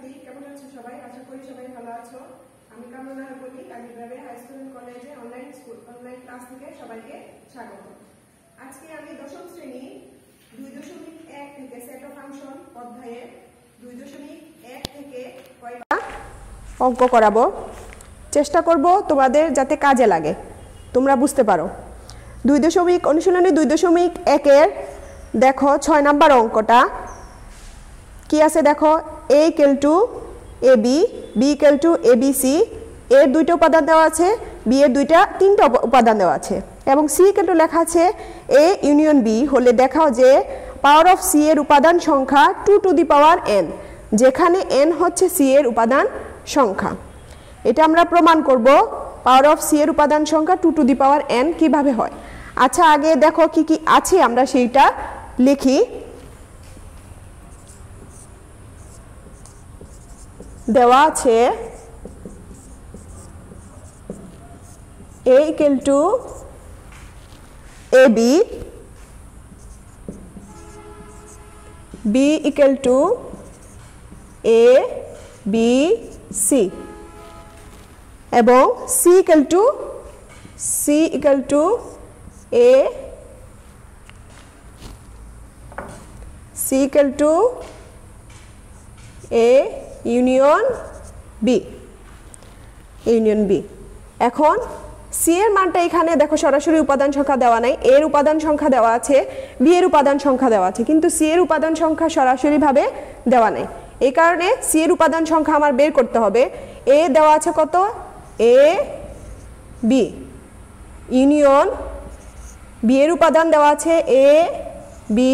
শিক্ষার্থী কেমন আছো সবাই? আশা করি সবাই ভালো আছো। আমি কামনা করি কালীগ্রামে হাই স্কুল এন্ড কলেজে অনলাইন ক্লাস থেকে সবাইকে স্বাগত। আজকে আমি দশম শ্রেণী 2.1 থেকে সেট অফ ফাংশন অধ্যায়ে 2.1 থেকে কয়টা অঙ্ক করাবো। চেষ্টা করব তোমাদের যাতে কাজে লাগে, তোমরা বুঝতে পারো। অনুশীলনী 2.1 এর দেখো 6 নাম্বার অঙ্কটা কি আছে দেখো। a equal to ab, b equal to abc, এর দুইটা উপাদান দেওয়া আছে, b এর তিনটা উপাদান দেওয়া আছে এবং c equal to লেখা আছে a ইউনিয়ন b হলে দেখাও যে পাওয়ার অফ c এর উপাদান সংখ্যা 2 to the power n, যেখানে n হচ্ছে c এর উপাদান সংখ্যা। এটা আমরা প্রমাণ করব পাওয়ার অফ c এর উপাদান সংখ্যা 2 to the power n কিভাবে হয়। আচ্ছা আগে দেখো কি কি আছে আমরা সেইটা লিখি। দেওয়া আছে a equal to ab, b equal to a b c এবং c equal to a union B. এখন সি এর মানটা এখানে দেখো সরাসরি উপাদান সংখ্যা দেওয়া নাই, এর উপাদান সংখ্যা দেওয়া আছে, বি এর উপাদান সংখ্যা দেওয়া আছে, কিন্তু সি এর উপাদান সংখ্যা সরাসরি ভাবে দেওয়া নাই। এই কারণে সি এর উপাদান সংখ্যা আমার বের করতে হবে। এ দেওয়া আছে কত, এ বি ইউনিয়ন বি এর উপাদান দেওয়া আছে এ বি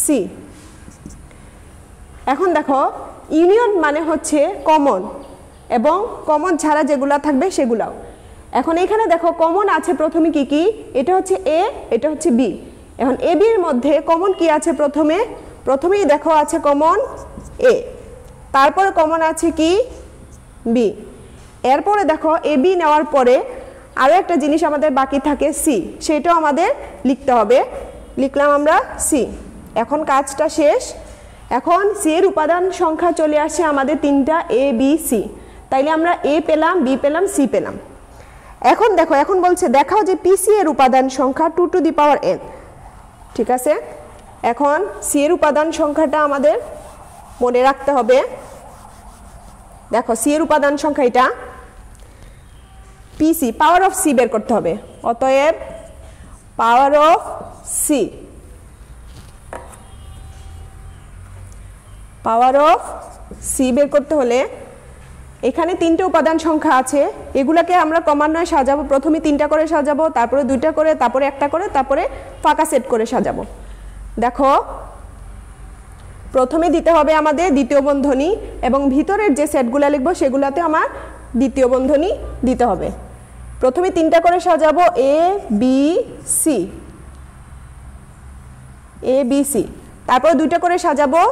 সি। এখন দেখো ইউনিয়ন মানে হচ্ছে কমন এবং কমন ছাড়া যেগুলা থাকবে সেগুলাও। এখন এখানে দেখো কমন আছে প্রথমে কি কি, এটা হচ্ছে এ, এটা হচ্ছে বি। এখন এ বি এর মধ্যে কমন কি আছে, প্রথমেই দেখো আছে কমন এ, তারপরে কমন আছে কি বি, এরপরে দেখো এ বি নেওয়ার পরে আরও একটা জিনিস আমাদের বাকি থাকে সি, সেটাও আমাদের লিখতে হবে। লিখলাম আমরা সি। এখন কাজটা শেষ। এখন সি এর উপাদান সংখ্যা চলে আসে আমাদের তিনটা এ বি সি, তাইলে আমরা এ পেলাম, বি পেলাম, সি পেলাম। এখন দেখো, এখন বলছে দেখাও যে পিসি এর উপাদান সংখ্যা 2 to the power n। ঠিক আছে, এখন সি এর উপাদান সংখ্যাটা আমাদের মনে রাখতে হবে। দেখো সি এর উপাদান সংখ্যা এটা, পিসি পাওয়ার অফ সি বের করতে হবে। অতএব পাওয়ার অফ সি বের করতে হলে এখানে তিনটে উপাদান সংখ্যা আছে, এগুলাকে আমরা ক্রমান্বয়ে সাজাবো। প্রথমে 3টা করে সাজাবো, তারপরে 2টা করে, তারপরে 1টা করে, তারপরে ফাঁকা সেট করে সাজাবো। দেখো প্রথমে দিতে হবে আমাদের দ্বিতীয় বন্ধনী এবং ভিতরের যে সেটগুলো লিখবো সেগুলোতে আমার দ্বিতীয় বন্ধনী দিতে হবে। প্রথমে 3টা করে সাজাবো এ বি সি, তারপরে 2টা করে সাজাবো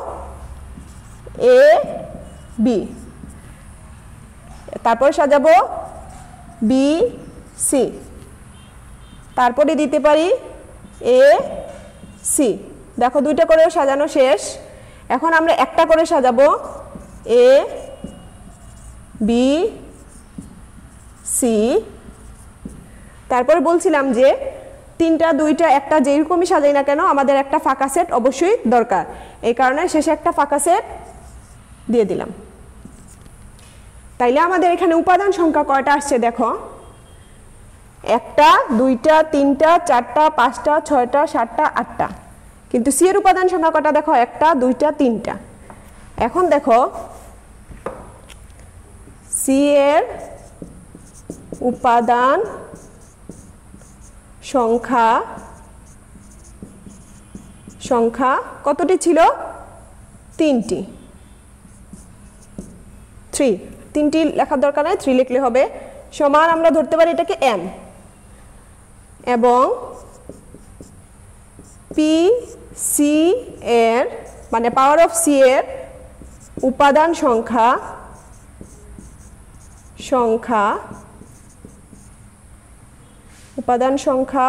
এ বি, তারপর সাজাবো বি সি, তারপরে দিতে পারি এ সি। দেখো 2টা করেও সাজানো শেষ। এখন আমরা 1টা করে সাজাবো এ বি সি। তারপর বলছিলাম যে 3টা 2টা 1টা যেরকমই সাজাই না কেন আমাদের একটা ফাঁকা সেট অবশ্যই দরকার, এই কারণে শেষে একটা ফাঁকা সেট দিয়ে দিলাম। তাইলে আমাদের এখানে উপাদান সংখ্যা কয়টা আসছে দেখো, 1টা 2টা 3টা 4টা 5টা 6টা 7টা 8টা, কিন্তু সি এর উপাদান সংখ্যা কয়টা দেখো, 1টা 2টা 3টা। এখন দেখো সি এর উপাদান সংখ্যা কতটি ছিল, 3টি। 3টি লেখার দরকার নাই, 3 লিখলে হবে। সমান আমরা ধরতে পারি এটাকে m এবং পি সি এর মানে পাওয়ার অফ সি এর উপাদান সংখ্যা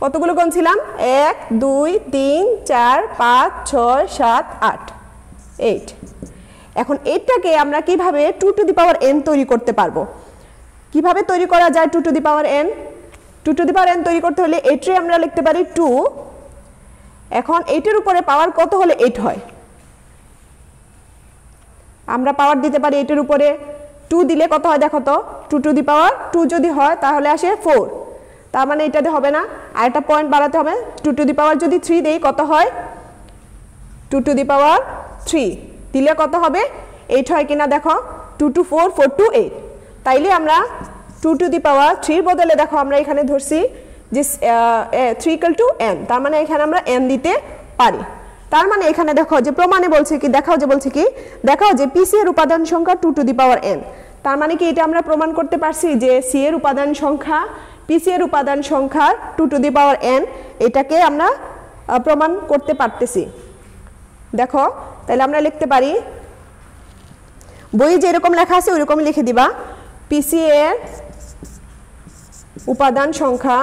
কতগুলো গুনছিলাম, 1 2 3 4 5 6 7 8 8। এখন এটাকে আমরা কিভাবে 2 টু দি পাওয়ার n তৈরি করতে পারবো? কিভাবে তৈরি করা যায় 2 to the power n? 2 to the power n তৈরি করতে হলে এটারে আমরা লিখতে পারি 2। এখন 8 এর উপরে পাওয়ার কত হলে 8 হয়? আমরা পাওয়ার দিতে পারি 8 এর উপরে 2 দিলে কত হয় দেখো তো? 2 টু দি পাওয়ার 2 যদি হয় তাহলে আসে 4, তার মানে এটাতে হবে না, আর একটা পয়েন্ট বাড়াতে হবে। 2 টু দি পাওয়ার যদি 3 দেই কত হয়? 2 টু দি পাওয়ার 3 দিলে কত হবে? 8 হয় কিনা দেখো? 2 টু 4, 4 টু 8। তাইলে আমরা 2 টু দি পাওয়ার 3 বদলে দেখো আমরা এখানে ধরছি যে 3 ইকুয়াল টু n, তার মানে এখানে আমরা n দিতে পারি। তার মানে এখানে দেখো যে প্রমাণে বলছে কি, দেখাও যে বলছে কি, দেখাও যে PC এর উপাদান সংখ্যা 2 টু দি পাওয়ার n। তার মানে কি এটা আমরা প্রমাণ করতে পারছি যে C এর উপাদান সংখ্যা PC এর উপাদান সংখ্যা 2 টু দি পাওয়ার n, এটাকে আমরা প্রমাণ করতে পারতেছি। দেখো তাহলে আমরা লিখতে পারি, বই যেরকম লেখা আছে ওইরকম লিখে দিবা, PC এর উপাদান সংখ্যা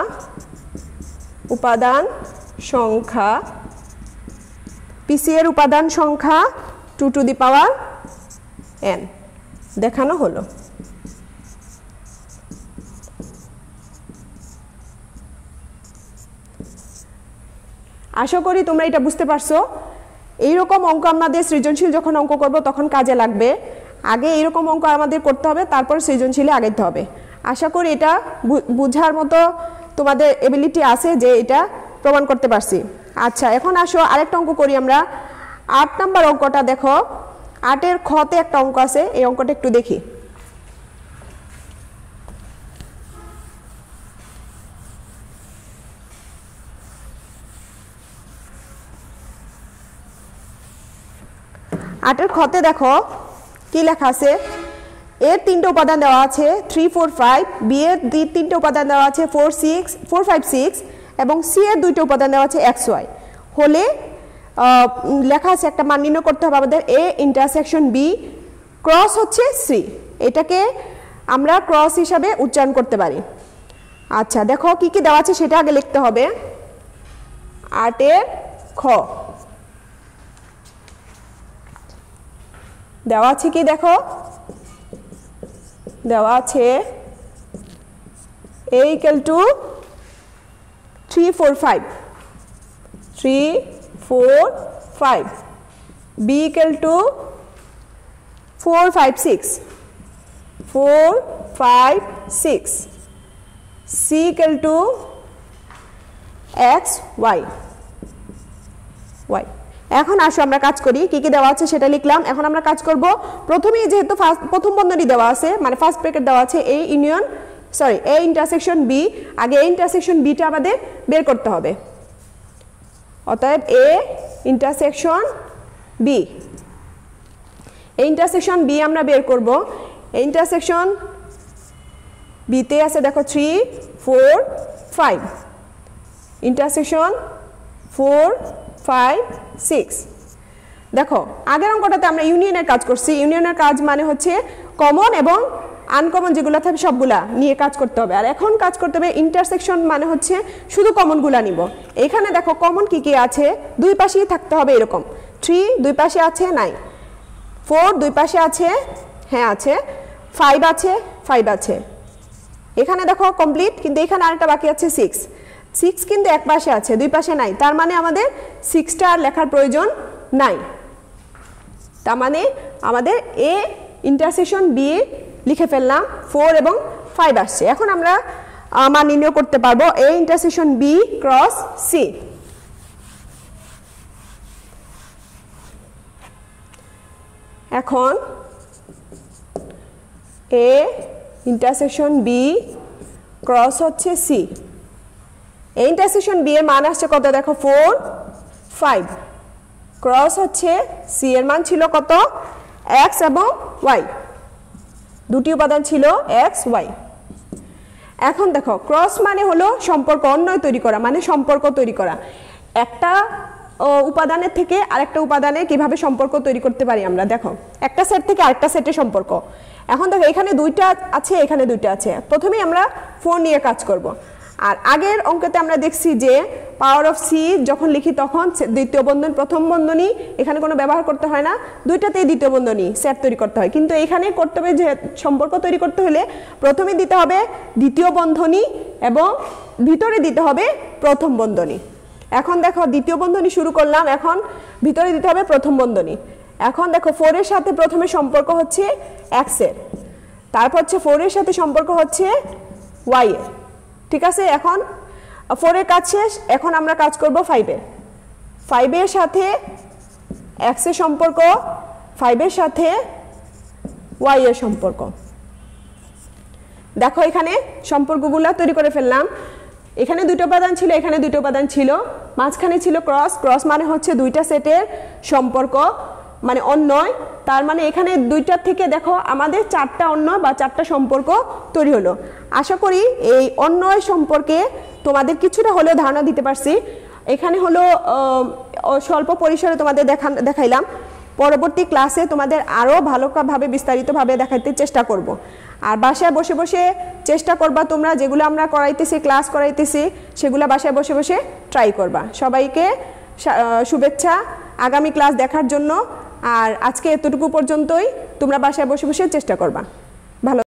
PC এর উপাদান সংখ্যা 2 টু দি পাওয়ার n দেখানো হলো। আশা করি তোমরা এটা বুঝতে পারছো। এইরকম অঙ্ক আমাদের সৃজনশীল যখন অঙ্ক করব তখন কাজে লাগবে। আগে এইরকম অঙ্ক আমাদের করতে হবে, তারপর সৃজনশীলে আগাইতে হবে। আশা করি এটা বুঝার মতো তোমাদের এবিলিটি আছে যে এটা প্রমাণ করতে পারছি। আচ্ছা এখন আসো আরেকটা অঙ্ক করি আমরা। 8 নাম্বার অঙ্কটা দেখো, 8 এর খতে একটা অঙ্ক আছে, এই অঙ্কটা একটু দেখি। আটের খতে দেখো কি লেখা আছে, এর 3টে উপাদান দেওয়া আছে 3, 4, 5, বি এর 3টে উপাদান দেওয়া আছে 4, 5, 6 এবং সি এর 2টে উপাদান দেওয়া আছে x, y হলে লেখা আছে একটা মান নির্ণয় করতে হবে আমাদের a ইন্টারসেকশন b ক্রস হচ্ছে c। এটাকে আমরা ক্রস হিসাবে উচ্চারণ করতে পারি। আচ্ছা দেখো কি কি দেওয়া আছে সেটা আগে লিখতে হবে। 8 এর খ দেওয়া আছে কি দেখো, দেওয়া আছে a equal to 3, 4, 5, 3, 4, 5, b equal to 4, 5, 6, 4, 5, 6, c equal to x, y, y। এখন আসো আমরা কাজ করি, কি কি দেওয়া আছে সেটা লিখলাম। এখন আমরা কাজ করব, প্রথমেই যেহেতু প্রথম বন্ধনী দেওয়া আছে মানে ফার্স্ট ব্র্যাকেট দেওয়া আছে a ইন্টারসেকশন b, আগে a ইন্টারসেকশন b টা আমাদের বের করতে হবে। অতএব a intersection b, a intersection b আমরা বের করব। a ইন্টারসেকশন b তে আছে দেখো 3, 4, 5, ইন্টারসেকশন 4, 5, 6। দেখো আগের অঙ্কটাতে আমরা ইউনিয়নের কাজ করছি। ইউনিয়নের কাজ মানে হচ্ছে কমন এবং আনকমন যেগুলো থাকবে সবগুলা নিয়ে কাজ করতে হবে। আর এখন কাজ করতে হবে ইন্টারসেকশন মানে হচ্ছে শুধু কমনগুলা নিব। এখানে দেখো কমন কি কি আছে, দুই পাশেই থাকতে হবে এরকম। 3 দুই পাশে আছে, নাই। 4 দুই পাশে আছে, হ্যাঁ আছে। 5 আছে, 5 আছে। এখানে দেখো কমপ্লিট, কিন্তু এখানে আরেকটা বাকি আছে 6 কিন্তু এক পাশে আছে, দুই পাশে নাই। তার মানে আমাদের 6টা আর লেখার প্রয়োজন নাই। তার মানে আমাদের a ইন্টারসেকশন b লিখে ফেললাম, 4 এবং 5 আসছে। এখন আমরা মান নির্ণয় করতে পারবো a intersection b cross c। এখন a ইন্টারসেকশন b ক্রস হচ্ছে c। a ইন্টারসেকশন b এর মান আসছে কত দেখো 4, 5 ক্রস হচ্ছে c এর মান ছিল কত x এবং y, দুটি উপাদান ছিল x, y। এখন দেখো ক্রস মানে হলো সম্পর্ক, অন্বয় তৈরি করা মানে সম্পর্ক তৈরি করা। একটা উপাদানের থেকে আরেকটা উপাদানে কিভাবে সম্পর্ক তৈরি করতে পারি আমরা, দেখো একটা সেট থেকে আরেকটা সেটের সম্পর্ক। এখন দেখো এখানে দুইটা আছে, এখানে দুইটা আছে। প্রথমেই আমরা 4 নিয়ে কাজ করব। আর আগের অঙ্কতে আমরা দেখছি যে পাওয়ার অফ সি যখন লিখি তখন দ্বিতীয় বন্ধনী প্রথম বন্ধনী এখানে কোনো ব্যবহার করতে হয় না, দুইটাতেই দ্বিতীয় বন্ধনী সেট তৈরি করতে হয়। কিন্তু এখানে করতে হবে যে সম্পর্ক তৈরি করতে হলে প্রথমে দিতে হবে দ্বিতীয় বন্ধনী এবং ভিতরে দিতে হবে প্রথম বন্ধনী। এখন দেখো দ্বিতীয় বন্ধনী শুরু করলাম, এখন ভিতরে দিতে হবে প্রথম বন্ধনী। এখন দেখো 4 এর সাথে প্রথমে সম্পর্ক হচ্ছে x এর, তারপর হচ্ছে 4 এর সাথে সম্পর্ক হচ্ছে y এর, ঠিক আছে। এখন 4 এর কাজ শেষ, এখন আমরা কাজ করব 5 এর। 5 এর সাথে x এর সম্পর্ক, 5 এর সাথে y এর সম্পর্ক। দেখো এখানে সম্পর্কগুলো তৈরি করে ফেললাম। এখানে দুটো উপাদান ছিল, এখানে দুটো উপাদান ছিল, মাঝখানে ছিল ক্রস। ক্রস মানে হচ্ছে দুইটা সেটের সম্পর্ক, মানে অন্যয়। তার মানে এখানে দুইটার থেকে দেখো আমাদের 4টা অন্যয় বা 4টা সম্পর্ক তৈরি হলো। আশা করি এই অন্যয় সম্পর্কে তোমাদের কিছুটা হলেও ধারণা দিতে পারছি। এখানে হলো স্বল্প পরিসরে তোমাদের দেখাইলাম। পরবর্তী ক্লাসে তোমাদের আরও ভালোভাবে বিস্তারিতভাবে দেখাতে চেষ্টা করব। আর বাসায় বসে বসে চেষ্টা করবা তোমরা, যেগুলো আমরা করাইতেছি ক্লাস করাইতেছি সেগুলো বাসায় বসে বসে ট্রাই করবা। সবাইকে শুভেচ্ছা আগামী ক্লাস দেখার জন্য। আর আজকে এতটুকু পর্যন্তই, তোমরা বাসায় বসে বসে চেষ্টা করবা। ভালো।